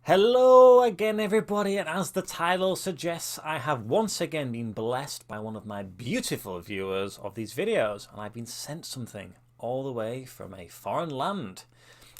Hello again, everybody, and as the title suggests, I have once again been blessed by one of my beautiful viewers of these videos, and I've been sent something all the way from a foreign land.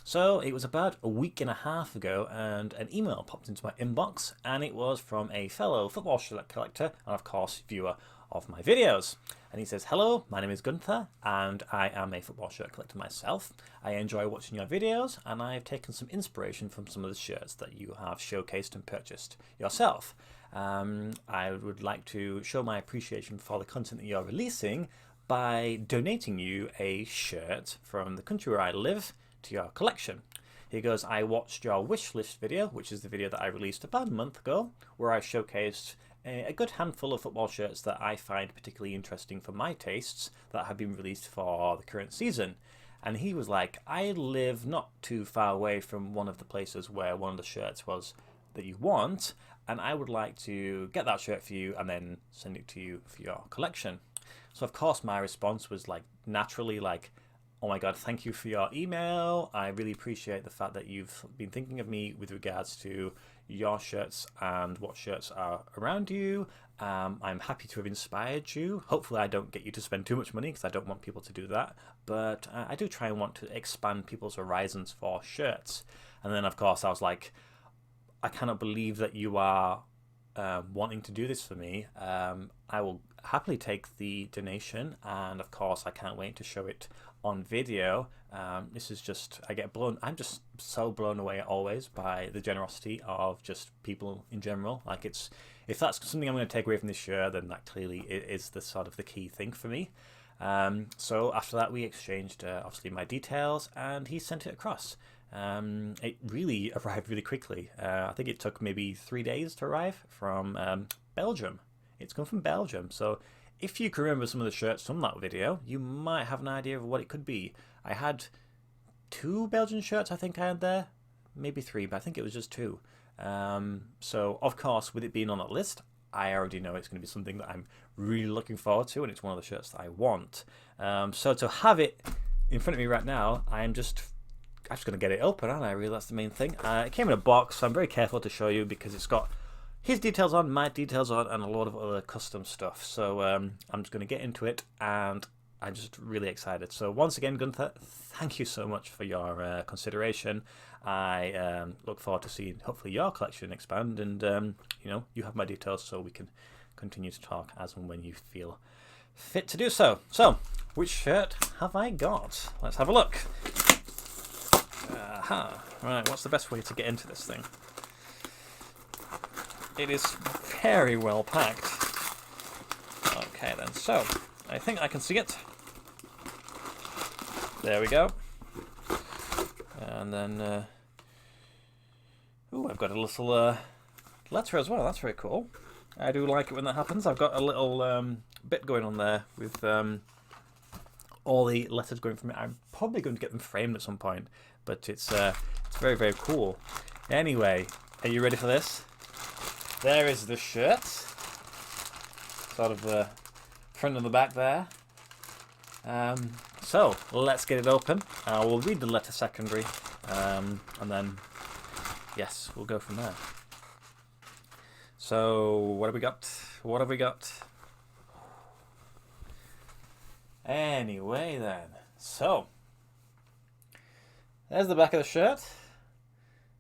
So it was about a week and a half ago, and an email popped into my inbox, and it was from a fellow football shirt collector, and of course, viewer of my videos. And he says, "Hello, my name is Gunther, and I am a football shirt collector myself. I enjoy watching your videos, and I've taken some inspiration from some of the shirts that you have showcased and purchased yourself. I would like to show my appreciation for the content that you're releasing by donating you a shirt from the country where I live to your collection." He goes, "I watched your Wishlist video, which is the video that I released about a month ago, where I showcased a good handful of football shirts that I find particularly interesting for my tastes that have been released for the current season." And he was like, "I live not too far away from one of the places where one of the shirts was that you want, and I would like to get that shirt for you and then send it to you for your collection." So of course my response was like naturally like, "Oh my god, thank you for your email. I really appreciate the fact that you've been thinking of me with regards to your shirts and what shirts are around you. I'm happy to have inspired you. Hopefully I don't get you to spend too much money because I don't want people to do that. But I do try and want to expand people's horizons for shirts." And then of course I was like, "I cannot believe that you are wanting to do this for me. I will happily take the donation, and of course I can't wait to show it on video." This is just, I'm just so blown away always by the generosity of just people in general. Like, if that's something I'm going to take away from this shirt, then that clearly is the sort of the key thing for me. So after that we exchanged obviously my details, and he sent it across. It really arrived really quickly. I think it took maybe 3 days to arrive from Belgium. It's come from Belgium, so if you can remember some of the shirts from that video, you might have an idea of what it could be. I had 2 Belgian shirts, I think I had there. Maybe 3, but I think it was just 2. So, of course, with it being on that list, I already know it's going to be something that I'm really looking forward to, and it's one of the shirts that I want. So to have it in front of me right now, I'm just going to get it open, aren't I? Really, that's the main thing. It came in a box, so I'm very careful to show you because it's got his details on, my details on, and a lot of other custom stuff. So I'm just going to get into it, and I'm just really excited. So once again, Gunther, thank you so much for your consideration. I look forward to seeing hopefully your collection expand, and you have my details, so we can continue to talk as and when you feel fit to do so. So, which shirt have I got? Let's have a look. Right, what's the best way to get into this thing? It is very well packed. Okay then, so I think I can see it. There we go. And then, I've got a little letter as well. That's very cool. I do like it when that happens. I've got a little bit going on there with all the letters going from it. I'm probably going to get them framed at some point, but it's very, very cool. Anyway, are you ready for this? There is the shirt, sort of the front and the back there. So let's get it open. We'll read the letter secondary, and then yes, we'll go from there. So what have we got? What have we got? Anyway then, so there's the back of the shirt.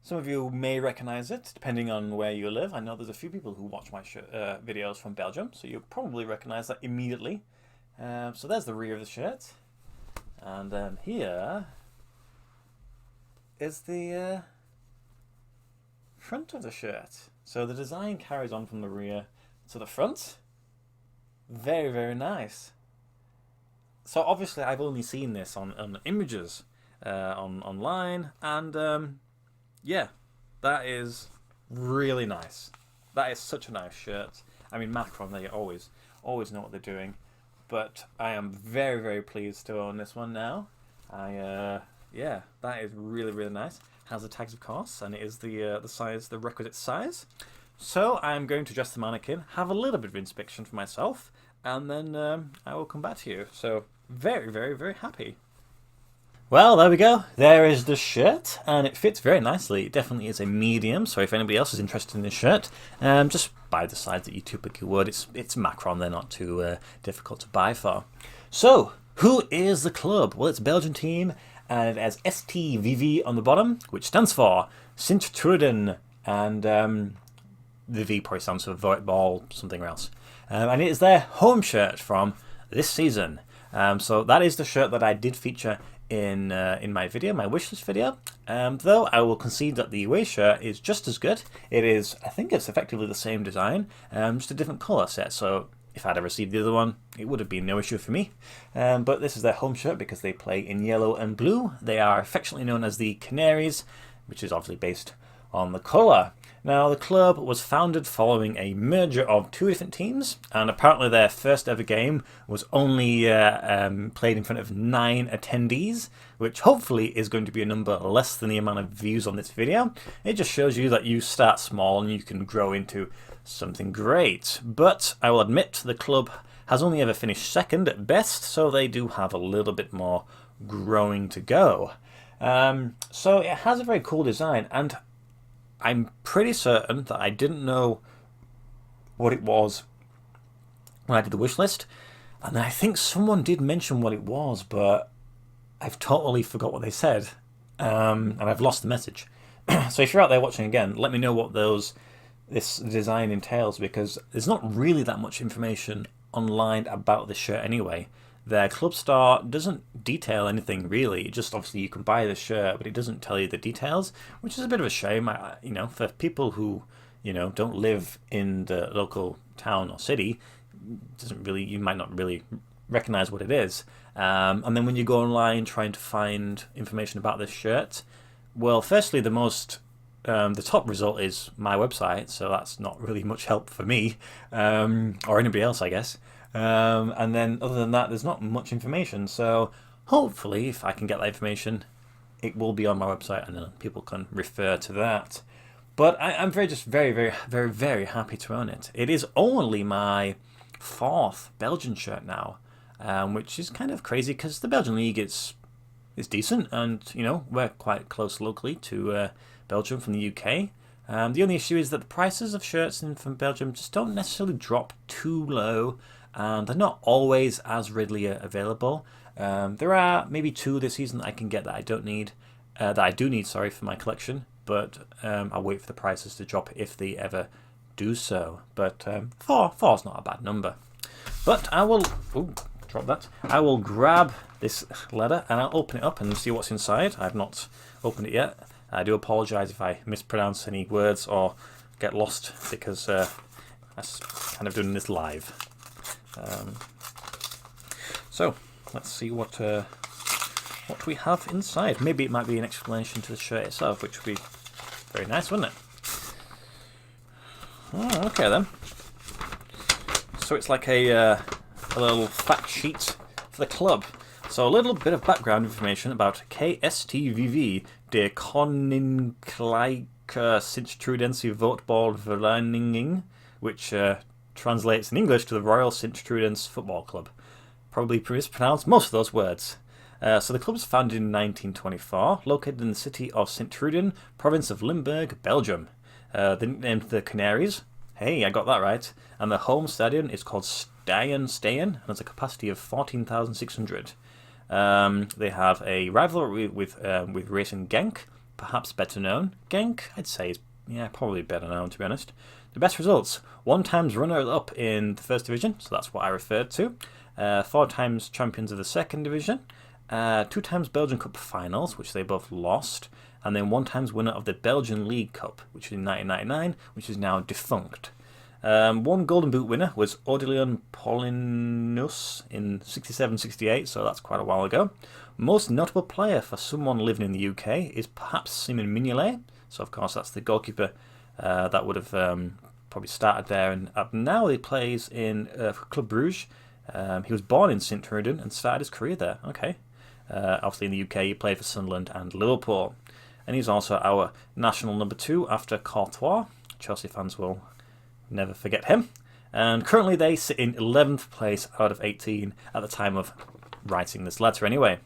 Some of you may recognize it, depending on where you live. I know there's a few people who watch my videos from Belgium, so you'll probably recognize that immediately. So there's the rear of the shirt. And then here is the front of the shirt. So the design carries on from the rear to the front. Very, very nice. So obviously I've only seen this on images online, and yeah, that is really nice. That is such a nice shirt. I mean, Macron, they always know what they're doing. But I am very, very pleased to own this one now. Yeah, that is really, really nice. Has the tags, of course, and it is the size, the requisite size. So I'm going to adjust the mannequin, have a little bit of inspection for myself, and then I will come back to you. So very, very, very happy. Well, there we go. There is the shirt, and it fits very nicely. It definitely is a medium, so if anybody else is interested in this shirt, just buy the size that you typically would. It's Macron, they're not too difficult to buy for. So, who is the club? Well, it's a Belgian team, and it has STVV on the bottom, which stands for Sint-Truiden, and the V probably stands for Voetbal, something else. And it is their home shirt from this season. So that is the shirt that I did feature in my video, my wishlist video. Though I will concede that the away shirt is just as good. It is, I think it's effectively the same design, just a different colour set. So if I'd have received the other one, it would have been no issue for me. But this is their home shirt because they play in yellow and blue. They are affectionately known as the Canaries, which is obviously based on the colour. Now, the club was founded following a merger of two different teams, and apparently their first ever game was only played in front of 9 attendees, which hopefully is going to be a number less than the amount of views on this video. It just shows you that you start small and you can grow into something great. But I will admit the club has only ever finished second at best, so they do have a little bit more growing to go. So it has a very cool design, and I'm pretty certain that I didn't know what it was when I did the wish list, and I think someone did mention what it was, but I've totally forgot what they said, and I've lost the message. So if you're out there watching again, let me know what this design entails, because there's not really that much information online about this shirt anyway. Their club star doesn't detail anything really. Just obviously you can buy the shirt, but it doesn't tell you the details, which is a bit of a shame. For people who don't live in the local town or city, you might not really recognize what it is. And then when you go online trying to find information about this shirt, well, firstly the top result is my website, so that's not really much help for me or anybody else, I guess. And then other than that, there's not much information. So hopefully, if I can get that information, it will be on my website, and then people can refer to that. But I'm very, very, very happy to own it. It is only my 4th Belgian shirt now, which is kind of crazy because the Belgian league is decent, and we're quite close locally to Belgium from the UK. The only issue is that the prices of shirts from Belgium just don't necessarily drop too low, and they're not always as readily available. There are maybe 2 this season that I can get that I do need, for my collection. But I'll wait for the prices to drop if they ever do so. But 4 is not a bad number. But I will drop that. I will grab this letter and I'll open it up and see what's inside. I've not opened it yet. I do apologise if I mispronounce any words or get lost, because I'm kind of doing this live. So let's see what we have inside. Maybe it might be an explanation to the shirt itself, which would be very nice, wouldn't it? Oh, okay then. So it's like a little fact sheet for the club. So a little bit of background information about KSTVV, de Koninklijke Sint-Truidense Voetbalvereniging, which translates in English to the Royal Sint-Truidense Football Club. Probably mispronounced most of those words. So the club was founded in 1924, located in the city of Sint-Truiden, province of Limburg, Belgium. They named the Canaries. Hey, I got that right. And the home stadium is called Stijn, and has a capacity of 14,600. They have a rivalry with Racing Genk, perhaps better known. Genk, I'd say, is probably better known, to be honest. The best results: 1 times runner-up in the first division, so that's what I referred to. 4 times champions of the second division. 2 times Belgian Cup finals, which they both lost. And then 1 times winner of the Belgian League Cup, which is in 1999, which is now defunct. 1 Golden Boot winner was Aurélien Paulinus in 67-68, so that's quite a while ago. Most notable player for someone living in the UK is perhaps Simon Mignolet. So of course that's the goalkeeper that would have probably started there, and now he plays in Club Brugge. He was born in Sint-Truiden and started his career there. Okay. Obviously in the UK he played for Sunderland and Liverpool. And he's also our national number 2 after Courtois. Chelsea fans will never forget him. And currently they sit in 11th place out of 18 at the time of writing this letter anyway.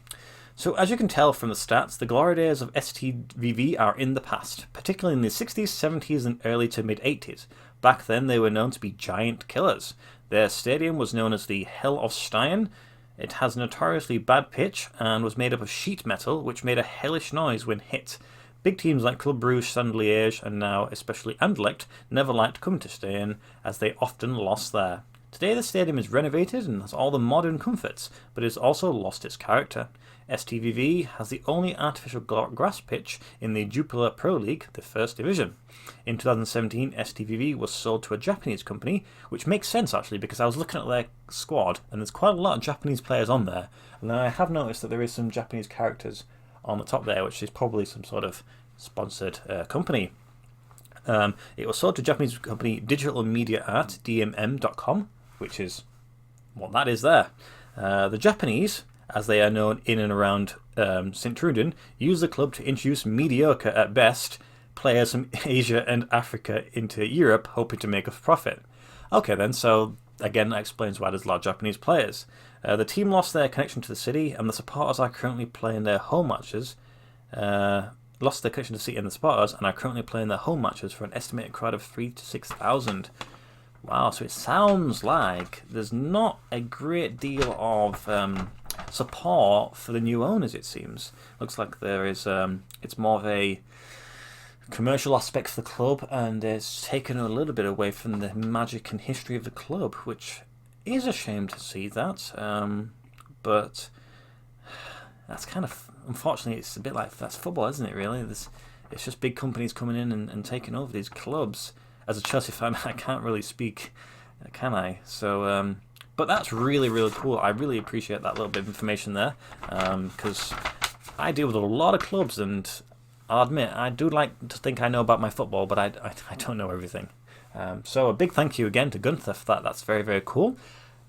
So as you can tell from the stats, the glory days of STVV are in the past, particularly in the 60s, 70s and early to mid 80s. Back then they were known to be giant killers. Their stadium was known as the Hell of Stein. It has a notoriously bad pitch and was made up of sheet metal, which made a hellish noise when hit. Big teams like Club Brugge, Standard Liège and now especially Anderlecht never liked coming to Stein, as they often lost there. Today the stadium is renovated and has all the modern comforts, but it has also lost its character. STVV has the only artificial grass pitch in the Jupiler Pro League, the first division. In 2017, STVV was sold to a Japanese company, which makes sense actually because I was looking at their squad and there's quite a lot of Japanese players on there. And I have noticed that there is some Japanese characters on the top there, which is probably some sort of sponsored company. It was sold to Japanese company Digital Media Art, DMM.com, which is what that is there. The Japanese, as they are known in and around St. Truiden, use the club to introduce mediocre at best players from Asia and Africa into Europe, hoping to make a profit. Okay then, so again that explains why there's a lot of Japanese players. The team lost their connection to the city, and the supporters are currently playing their home matches. Lost their connection to the city and the supporters, and are currently playing their home matches for an estimated crowd of 3,000 to 6,000. Wow, so it sounds like there's not a great deal of support for the new owners, it seems. Looks like there is, it's more of a commercial aspect for the club, and it's taken a little bit away from the magic and history of the club, which is a shame to see that. But that's kind of, unfortunately, it's a bit like, that's football, isn't it, really? It's just big companies coming in and taking over these clubs. As a Chelsea fan, I can't really speak, can I? So, but that's really, really cool. I really appreciate that little bit of information there, because I deal with a lot of clubs, and I'll admit, I do like to think I know about my football, but I don't know everything. So a big thank you again to Gunther for that. That's very, very cool.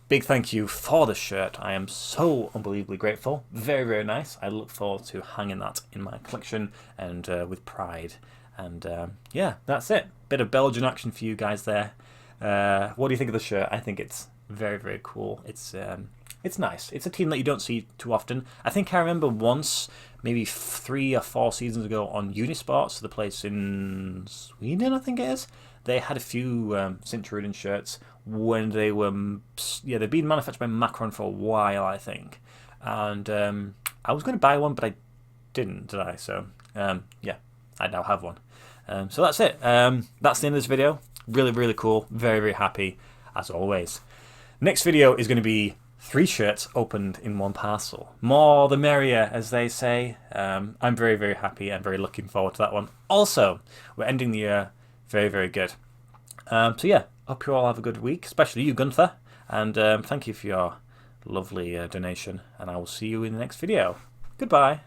Big thank you for the shirt. I am so unbelievably grateful. Very, very nice. I look forward to hanging that in my collection and with pride. And yeah, that's it. Bit of Belgian action for you guys there. What do you think of the shirt? I think it's very, very cool. It's nice. It's a team that you don't see too often. I think I remember once, maybe 3 or 4 seasons ago on Unisports, the place in Sweden, I think it is. They had a few St. Truiden shirts when they were, yeah, they've been manufactured by Macron for a while, I think. And I was going to buy one, but I didn't, did I? So, yeah, I now have one. So that's it. That's the end of this video. Really, really cool. Very, very happy, as always. Next video is going to be 3 shirts opened in one parcel. More the merrier, as they say. I'm very, very happy and very looking forward to that one. Also, we're ending the year very, very good. So yeah, hope you all have a good week, especially you, Gunther. And thank you for your lovely donation. And I will see you in the next video. Goodbye.